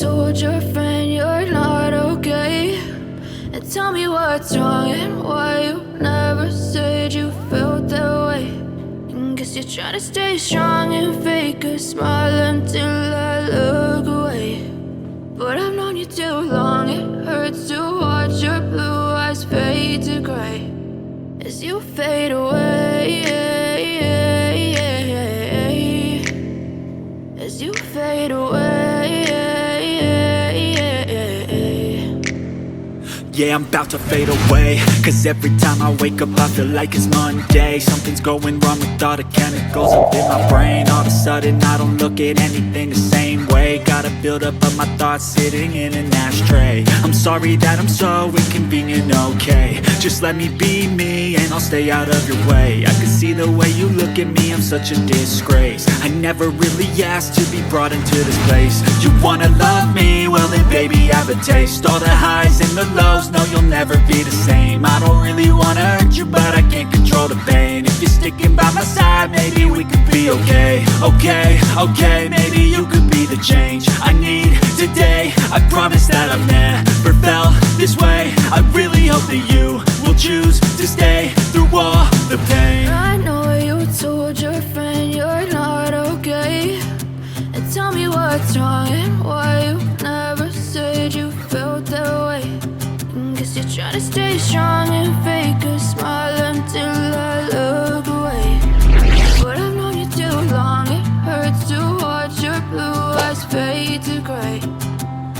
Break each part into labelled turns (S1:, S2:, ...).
S1: told your friend you're not okay, and tell me what's wrong and why you never said you felt that way. And guess you're trying to stay strong and fake a smile until I look away. But I've known you too long, it hurts to watch your blue eyes fade to gray as you fade away, as you fade away.
S2: Yeah, I'm about to fade away, cause every time I wake up I feel like it's Monday. Something's going wrong with all the chemicals up in my brain. All of a sudden I don't look at anything the same way. Got a build up of my thoughts sitting in an ashtray. I'm sorry that I'm so inconvenient, okay. Just let me be me and I'll stay out of your way. I can see the way you look at me, I'm such a disgrace. I never really asked to be brought into this place. You wanna love me? Well then baby have a taste. All the highs and the lows, no you'll never be the same. I don't really wanna hurt you but I can't control the pain. If you're sticking by my side maybe we could be okay. Okay, maybe you could be the change I need today. I promise that I've never felt this way. I really hope that you will choose to stay through all the pain.
S1: I know you told your friend you're not okay, and tell me what's wrong and why you never said you felt that way. And guess you're trying to stay strong and fake a smile until I look away. But I've known you too long, it hurts to watch your blue eyes fade to gray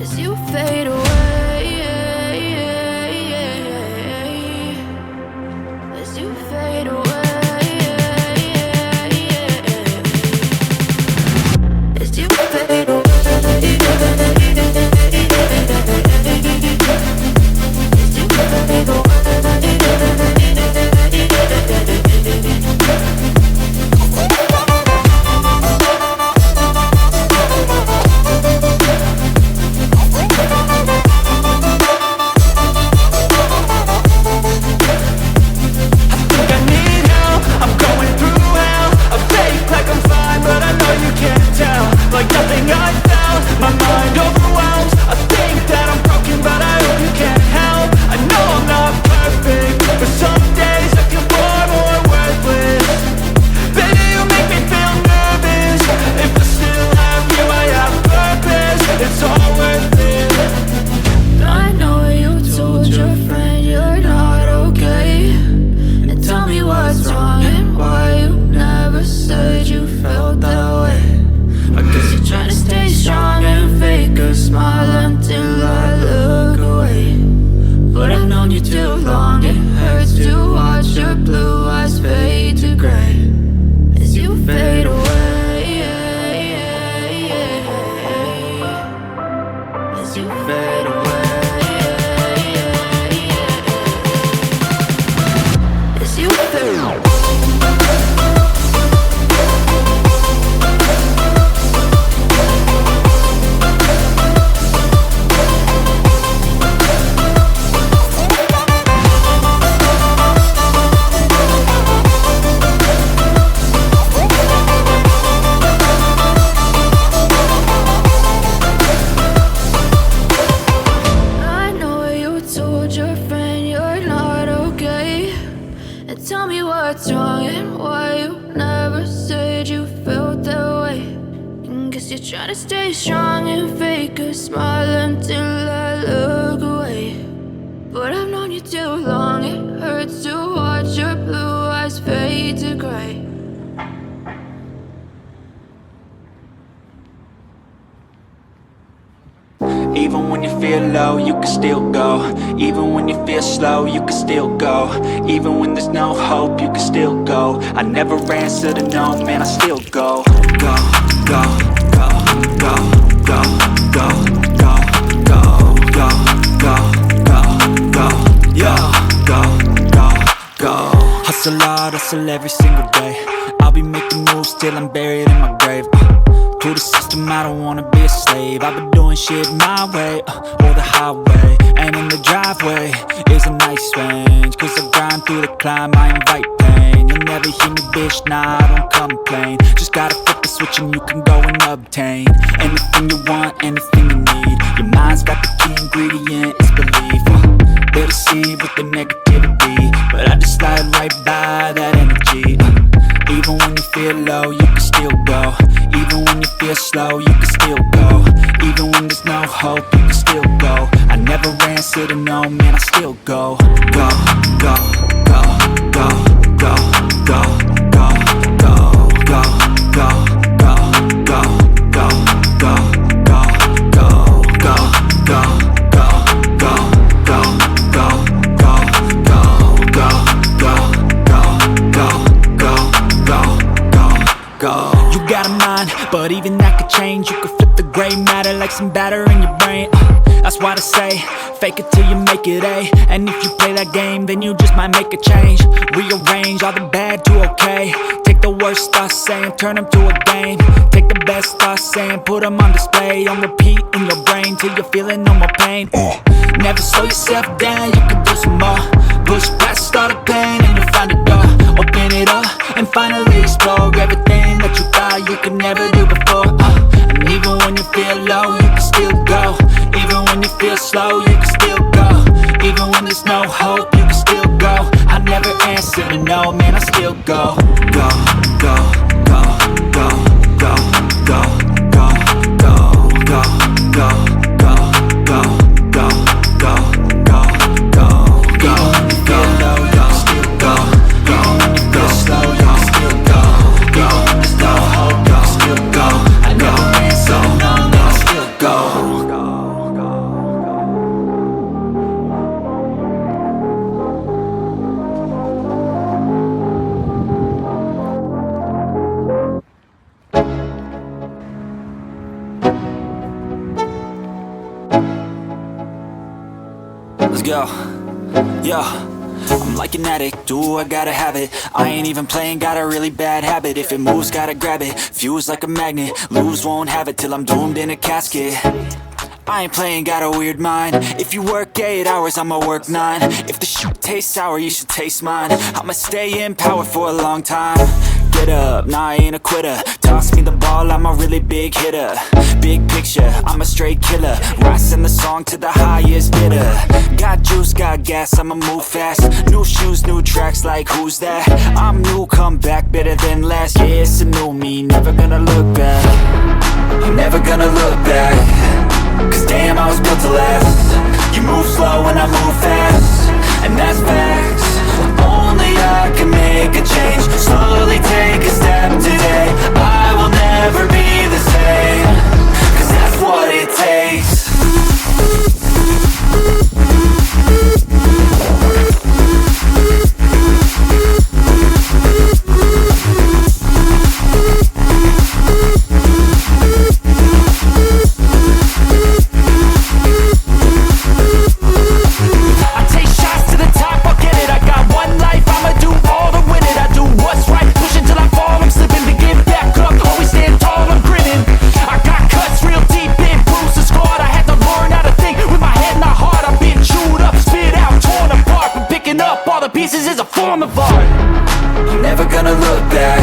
S1: as you fade away, as you fade away, as you fade away.
S2: Even when you feel low, you can still go. Even when you feel slow, you can still go. Even when there's no hope, you can still go. I never answer to no, man, I still go. Go, go, go, go, go, go, go, go, go, go, go, go, yo, go, go, go. Hustle hard, hustle every single day. I'll be making moves till I'm buried in my grave. To the system, I don't wanna be a slave. I've been doing shit my way, or the highway. And in the driveway is a nice range, cause I grind through the climb, I invite pain. You'll never hear me, bitch, nah, I don't complain. Just gotta flip the switch and you can go and obtain anything you want, anything you need. Your mind's got the key ingredient, it's belief. They'll deceive with the negativity, but I just slide right by that energy. Even when you feel low, you can still go. Even when you feel slow, you can still go. Even when there's no hope, you can still go. I never answer to no, man, I still go. Go, go, go, go, go, go, go, go, go, go, go, go, go, go, go, go, go, go, go, go. You got a mind, but even that could change. You could flip the gray matter like some batter in your brain. That's why they say, fake it till you make it A. And if you play that game, then you just might make a change. Rearrange all the bad to okay. Take the worst thoughts saying, turn them to a game. Take the best thoughts saying, put them on display. On repeat in your brain till you're feeling no more pain. Never slow yourself down, you can do some more. Push past all the pain and you'll find a door. Open it up and finally explore everything that you thought you could never do before. And even when you feel low, you can still go. Even when you feel slow, you can still go. Even when there's no hope, you can still go. I never answer to no, man, I still go. Go, go, go, go, go, go, go, go, go, go, go, go, go, go, go, go, go. Even when you feel low, you can still go. Even when you feel slow, you can still go. Even when there's no hope, you can still go. I never answer to no, man, I still go. Let's go, yo. I'm like an addict, do I gotta have it. I ain't even playing, got a really bad habit. If it moves, gotta grab it, fuse like a magnet. Lose, won't have it till I'm doomed in a casket. I ain't playing, got a weird mind. If you work 8 hours, I'ma work 9. If the shit tastes sour, you should taste mine. I'ma stay in power for a long time. Get up, nah, I ain't a quitter. Toss me the ball, I'm a really big hitter. Big picture, I'm a straight killer. Rising the song to the highest bidder. Got juice, got gas, I'ma move fast. New shoes, new tracks, like who's that? I'm new, come back, better than last. Yeah, it's a new me, never gonna look back. I'm never gonna look back. Cause damn, I was built to last. You move slow and I move fast, and that's facts. Only I can make a change. Slowly take a step today. I will never be the same, cause that's what it takes. Pieces is a form of art. I'm never gonna look back.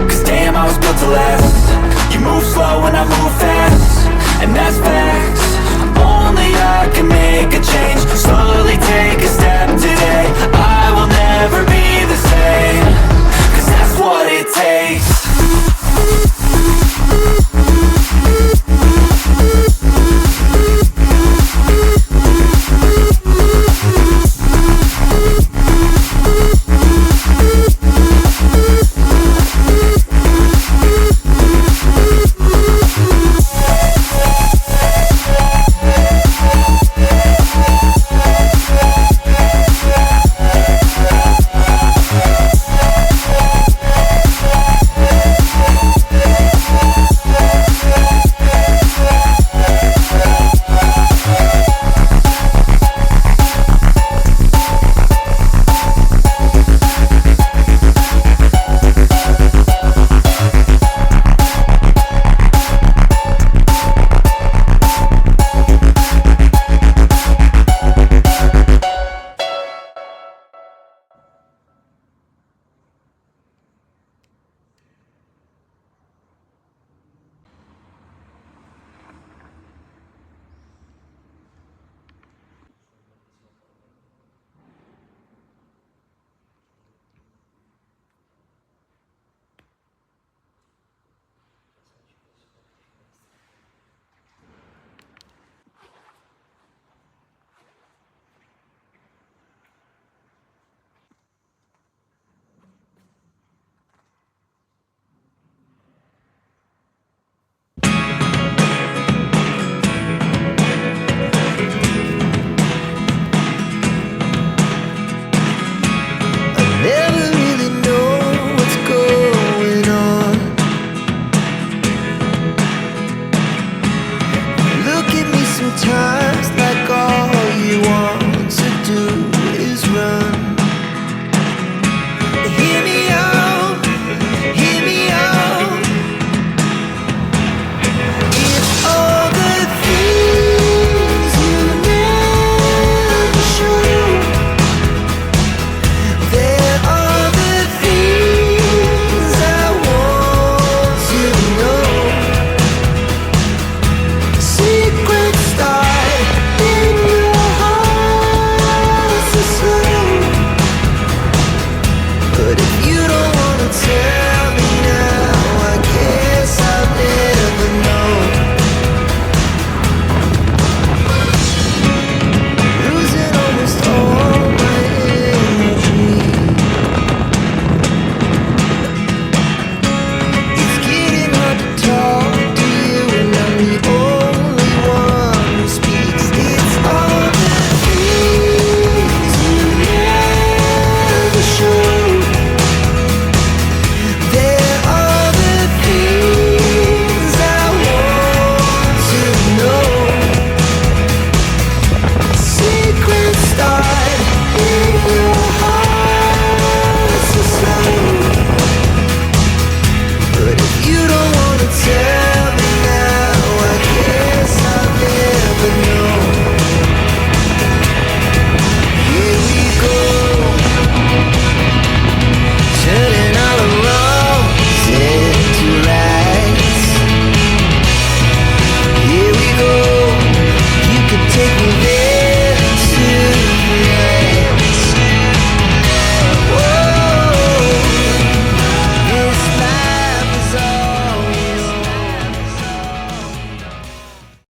S2: Cause damn, I was built to last. You move slow and I move fast, and that's facts. Only I can make a change. Slowly take a step today. I will never be the same.